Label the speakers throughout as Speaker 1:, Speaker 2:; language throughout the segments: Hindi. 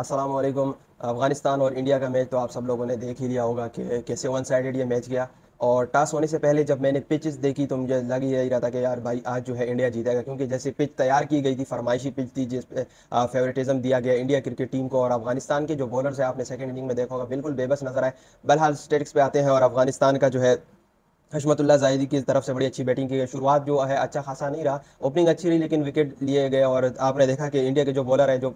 Speaker 1: अस्सलाम वालेकुम। अफ़गानिस्तान और इंडिया का मैच तो आप सब लोगों ने देख ही लिया होगा कि कैसे वन साइडेड ये मैच गया। और टॉस होने से पहले जब मैंने पिचेस देखी तो मुझे लग ही यही रहा था कि यार भाई आज जो है इंडिया जीतेगा, क्योंकि जैसे पिच तैयार की गई थी, फरमाइशी पिच थी जिस पे फेवरेटिज्म दिया गया इंडिया क्रिकेट टीम को। और अफगानिस्तान के जो बॉलर्स हैं आपने सेकंड इनिंग में देखा होगा बिल्कुल बेबस नजर आए। बहरहाल स्टेटिक्स पे आते हैं और अफगानिस्तान का जो है हशमतुल्लाह जाहिदी की तरफ से बड़ी अच्छी बैटिंग की गई। शुरुआत जो है अच्छा खासा नहीं रहा, ओपनिंग अच्छी रही लेकिन विकेट लिए गए। और आपने देखा कि इंडिया के जो बॉलर हैं जो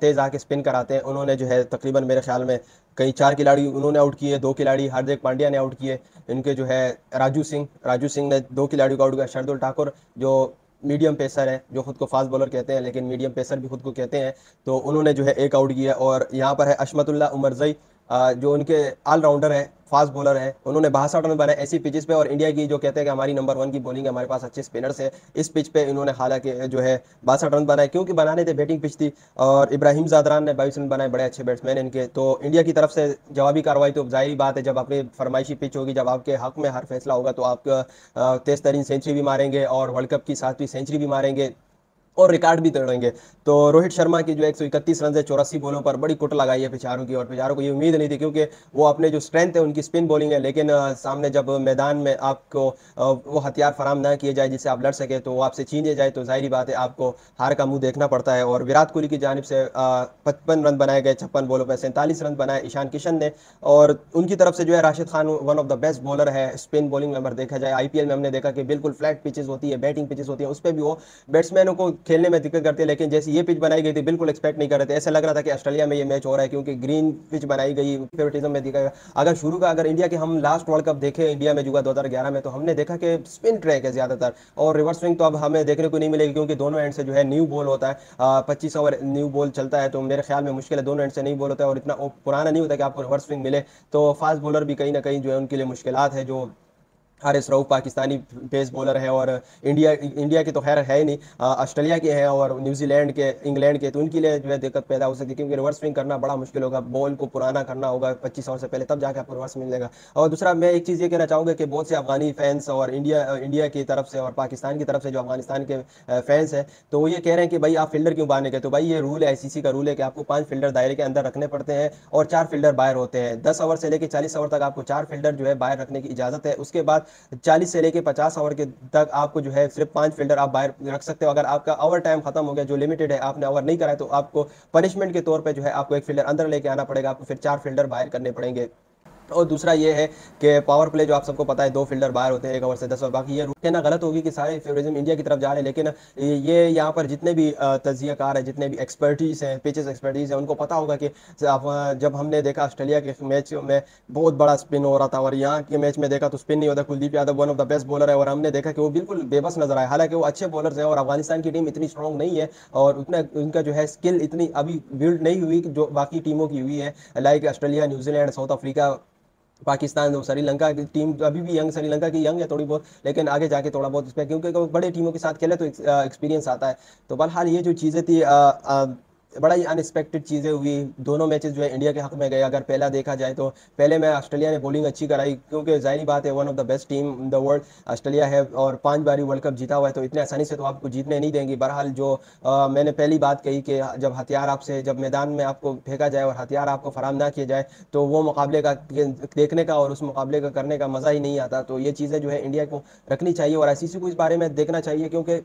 Speaker 1: तेज आके स्पिन कराते हैं, उन्होंने जो है तकरीबन मेरे ख्याल में कई चार खिलाड़ी उन्होंने आउट किए, दो खिलाड़ी हार्दिक पांड्या ने आउट किए। इनके जो है राजू सिंह ने दो खिलाड़ियों को आउट किया। शार्दुल ठाकुर जो मीडियम पेसर है, जो खुद को फास्ट बॉलर कहते हैं लेकिन मीडियम पेसर भी खुद को कहते हैं, तो उन्होंने जो है एक आउट किया। और यहाँ पर है अशमतुल्लाह उमरजई, जो उनके ऑलराउंडर है, फास्ट बॉलर है, उन्होंने 62 रन बनाए ऐसी पिचेस पे। और इंडिया की जो कहते हैं कि हमारी नंबर वन की बॉलिंग है, हमारे पास अच्छे स्पिनर्स है, इस पिच पे इन्होंने हालांकि जो है 62 रन बनाए, क्योंकि बनाने थे, बैटिंग पिच थी। और इब्राहिम जादरान ने 22 रन बनाए, बड़े अच्छे बैट्समैन इनके। तो इंडिया की तरफ से जवाबी कार्रवाई तो जाहिर बात है, जब अपनी फरमाइशी पिच होगी, जब आपके हक में हर फैसला होगा तो आप तेज तरीन सेंचुरी भी मारेंगे और वर्ल्ड कप की 7वीं सेंचुरी भी मारेंगे और रिकॉर्ड भी तोड़ेंगे। तो रोहित शर्मा की जो 131 रन है 84 बॉलों पर, बड़ी कुट लगाई है पिछारों की। और पिछारों को ये उम्मीद नहीं थी, क्योंकि वो अपने जो स्ट्रेंथ है उनकी स्पिन बॉलिंग है, लेकिन सामने जब मैदान में आपको वो हथियार फराम ना किए जाए जिससे आप लड़ सके, तो वो आपसे छीने जाए, तो जाहिर बात है आपको हार का मुंह देखना पड़ता है। और विराट कोहली की जानिब से 55 रन बनाए गए 56 बॉलों पर, 47 रन बनाए ईशान किशन ने। और उनकी तरफ से जो है Rashid Khan one of the best bowler है स्पिन बॉलिंग में। अगर देखा जाए आईपीएल में हमने देखा कि बिल्कुल फ्लैट पिचेस होती है, बैटिंग पिचेस होती है, उस पर भी वो बैट्समैनों को खेलने में दिक्कत करती है। लेकिन जैसे ये पिच बनाई गई थी बिल्कुल एक्सपेक्ट नहीं कर रहे थे, ऐसा लग रहा था कि ऑस्ट्रेलिया में ये मैच हो रहा है, क्योंकि ग्रीन पिच बनाई गई, फेवरेटिज्म में दिखाया। अगर इंडिया के हम लास्ट वर्ल्ड कप देखें, इंडिया में जुआ 2011 में, तो हमने देखा कि स्पिन ट्रैक है ज्यादातर, और रिवर्स स्विंग तो अब हमें देखने को नहीं मिलेगी, क्योंकि दोनों एंड से जो है न्यू बॉल होता है। 25 ओवर न्यू बॉल चलता है, तो मेरे ख्याल में मुश्किल है, दोनों एंड से नहीं बॉल होता है और इतना पुराना नहीं होता कि आपको रिवर्स स्विंग मिले। तो फास्ट बॉलर भी कहीं ना कहीं जो है उनके लिए मुश्किलात है। जो हारिस रऊफ पाकिस्तानी पेस बॉलर है, और इंडिया इंडिया के तो खैर है ही नहीं, ऑस्ट्रेलिया के हैं और न्यूजीलैंड के, इंग्लैंड के, तो उनके लिए जो है दिक्कत पैदा हो सकती है, क्योंकि रिवर्स स्विंग करना बड़ा मुश्किल होगा, बॉल को पुराना करना होगा 25 ओवर से पहले, तब जाके आपको रिवर्स मिलेगा। और दूसरा मैं एक चीज़ ये कहना चाहूँगा कि बहुत से अफगानी फैंस और इंडिया की तरफ से और पाकिस्तान की तरफ से जो अफगानिस्तान के फैंस हैं, तो वो ये कह रहे हैं कि भाई आप फील्डर क्यों बाहर गए। तो भाई ये रूल है, आईसीसी का रूल है कि आपको 5 फील्डर दायरे के अंदर रखने पड़ते हैं और 4 फील्डर बाहर होते हैं। 10 ओवर से लेकर 40 ओवर तक आपको 4 फील्डर जो है बाहर रखने की इजाजत है। उसके बाद 40 से लेके 50 ओवर के तक आपको जो है सिर्फ 5 फील्डर आप बाहर रख सकते हो। अगर आपका ओवर टाइम खत्म हो गया, जो लिमिटेड है, आपने ओवर नहीं कराया, तो आपको पनिशमेंट के तौर पे जो है आपको एक फील्डर अंदर लेके आना पड़ेगा, आपको फिर 4 फील्डर बाहर करने पड़ेंगे। और दूसरा ये है कि पावर प्ले जो आप सबको पता है, 2 फील्डर बाहर होते हैं 1 ओवर से 10 ओवर। बाकी ये कहना गलत होगी कि सारे फेवरिज्म इंडिया की तरफ जा रहे हैं, लेकिन ये यहाँ पर जितने भी तज्जियाकार है, जितने भी एक्सपर्टीज हैं, पिचेस एक्सपर्टीज है, उनको पता होगा कि जब हमने देखा ऑस्ट्रेलिया के मैच में बहुत बड़ा स्पिन हो रहा था, और यहाँ के मैच में देखा तो स्पिन नहीं होता। Kuldeep Yadav one of the best bowler है, और हमने देखा कि वो बिल्कुल बेबस नजर आए, हालांकि वो अच्छे बॉलर्स हैं। और अफगानिस्तान की टीम इतनी स्ट्रांग नहीं है और उतना उनका जो है स्किल इतनी अभी बिल्ड नहीं हुई जो बाकी टीमों की हुई है, like Australia, New Zealand, south Africa, Pakistan, और श्रीलंका की टीम अभी भी यंग, श्रीलंका की यंग है थोड़ी बहुत, लेकिन आगे जाके थोड़ा बहुत इसमें, क्योंकि वो बड़े टीमों के साथ खेले तो एक्सपीरियंस आता है। तो बहरहाल ये जो चीज़ें थी, बड़ा ही अनएक्सपेक्टेड चीज़ें हुई। दोनों मैचेस जो है इंडिया के हक में गए। अगर पहला देखा जाए तो पहले में ऑस्ट्रेलिया ने बॉलिंग अच्छी कराई, क्योंकि जाहिर बात है one of the best team in the world Australia है, और 5 बारी वर्ल्ड कप जीता हुआ है, तो इतने आसानी से तो आपको जीतने नहीं देंगी। बहरहाल जो मैंने पहली बात कही कि जब हथियार आपसे, जब मैदान में आपको फेंका जाए और हथियार आपको फराम ना किए जाए, तो वो मुकाबले का देखने का और उस मुकाबले का करने का मज़ा ही नहीं आता। तो ये चीज़ें जो है इंडिया को रखनी चाहिए और आईसीसी को इस बारे में देखना चाहिए, क्योंकि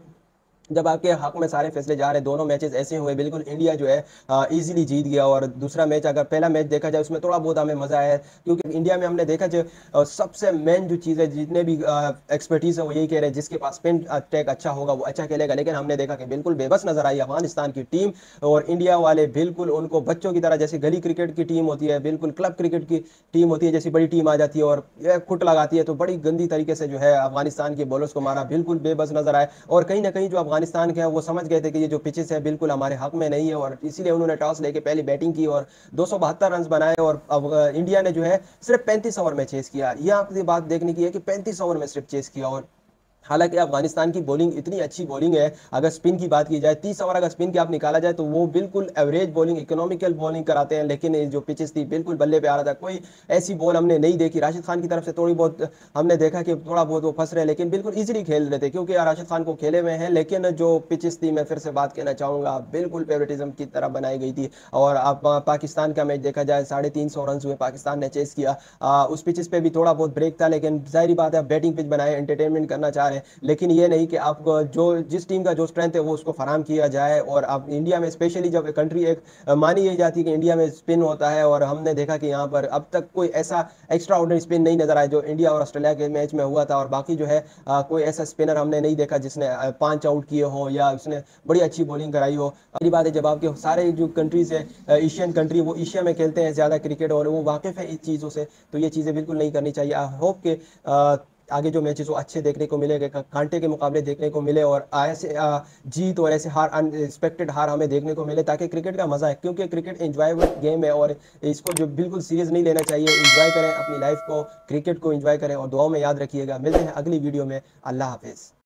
Speaker 1: जब आपके हक में सारे फैसले जा रहे हैं, दोनों मैचेस ऐसे हुए बिल्कुल इंडिया जो है इजीली जीत गया। और दूसरा मैच, अगर पहला मैच देखा जाए, उसमें थोड़ा बहुत हमें मजा आया है, क्योंकि इंडिया में हमने देखा जो सबसे मेन जो चीज़ है, जितने भी एक्सपर्टीज है वो यही कह रहे हैं जिसके पास स्पिन अटैक अच्छा होगा वो अच्छा खेलेगा। लेकिन हमने देखा कि बिल्कुल बेबस नजर आई अफगानिस्तान की टीम, और इंडिया वाले बिल्कुल उनको बच्चों की तरह, जैसे गली क्रिकेट की टीम होती है, बिल्कुल क्लब क्रिकेट की टीम होती है, जैसी बड़ी टीम आ जाती है और ये फुट लगाती है, तो बड़ी गंदी तरीके से जो है अफगानिस्तान के बॉलर्स को मारा, बिल्कुल बेबस नजर आए। और कहीं ना कहीं जो अफगानिस्तान के हैं वो समझ गए थे कि ये जो पिचेस है बिल्कुल हमारे हक में नहीं है, और इसीलिए उन्होंने टॉस लेके पहली बैटिंग की और 272 रन बनाए। और अब इंडिया ने जो है सिर्फ 35 ओवर में चेस किया। ये आपकी बात देखने की है कि 35 ओवर में सिर्फ चेस किया, और हालांकि अफगानिस्तान की बॉलिंग इतनी अच्छी बॉलिंग है, अगर स्पिन की बात की जाए 30 ओवर अगर स्पिन की आप निकाला जाए तो वो बिल्कुल एवरेज बॉलिंग, इकोनॉमिकल बॉलिंग कराते हैं। लेकिन ये जो पिचेस थी बिल्कुल बल्ले पे आ रहा था, कोई ऐसी बॉल हमने नहीं देखी। राशिद खान की तरफ से थोड़ी बहुत हमने देखा कि थोड़ा बहुत वो फंस रहे, लेकिन बिल्कुल इजीली खेल रहे थे क्योंकि राशिद खान को खेले हुए हैं। लेकिन जो पिचेस थी, मैं फिर से बात कहना चाहूंगा, बिल्कुल फेवरेटिज्म की तरह बनाई गई थी। और अब पाकिस्तान का मैच देखा जाए, 350 रन हुए, पाकिस्तान ने चेस किया। उस पिचेस पे भी थोड़ा बहुत ब्रेक था, लेकिन जाहिर बात है बैटिंग पिच बनाए, एंटरटेनमेंट करना चाह रहे हैं, लेकिन ये नहीं कि आप जो जिस टीम का जो स्ट्रेंथ है वो उसको फराम किया जाए। और अब इंडिया में स्पेशली जब कंट्री एक मानी यही जाती है कि इंडिया में स्पिन होता है, और हमने देखा कि यहाँ पर अब तक कोई ऐसा एक्स्ट्रा ऑर्डिनरी स्पिन नहीं नजर आया जो इंडिया और ऑस्ट्रेलिया के मैच में हुआ था। और बाकी जो है कोई ऐसा स्पिनर हमने नहीं देखा जिसने 5 आउट किए हो या उसने बड़ी अच्छी बॉलिंग कराई हो। अगली बात है, जब आपके सारे जो कंट्रीज है एशियन कंट्री, वो एशिया में खेलते हैं ज़्यादा क्रिकेट और वो वाकिफ़ है इस चीज़ों से, तो ये चीज़ें बिल्कुल नहीं करनी चाहिए। आई होप कि आगे जो मैचेस वो अच्छे देखने को मिलेंगे, कांटे के मुकाबले देखने को मिले, और ऐसे जीत और ऐसे हार, अनएक्सपेक्टेड हार हमें देखने को मिले, ताकि क्रिकेट का मजा है, क्योंकि क्रिकेट एंजॉयबल गेम है और इसको जो बिल्कुल सीरियस नहीं लेना चाहिए। एंजॉय करें अपनी लाइफ को, क्रिकेट को एंजॉय करें, और दुआओं में याद रखिएगा। मिलते हैं अगली वीडियो में। अल्लाह हाफिज़।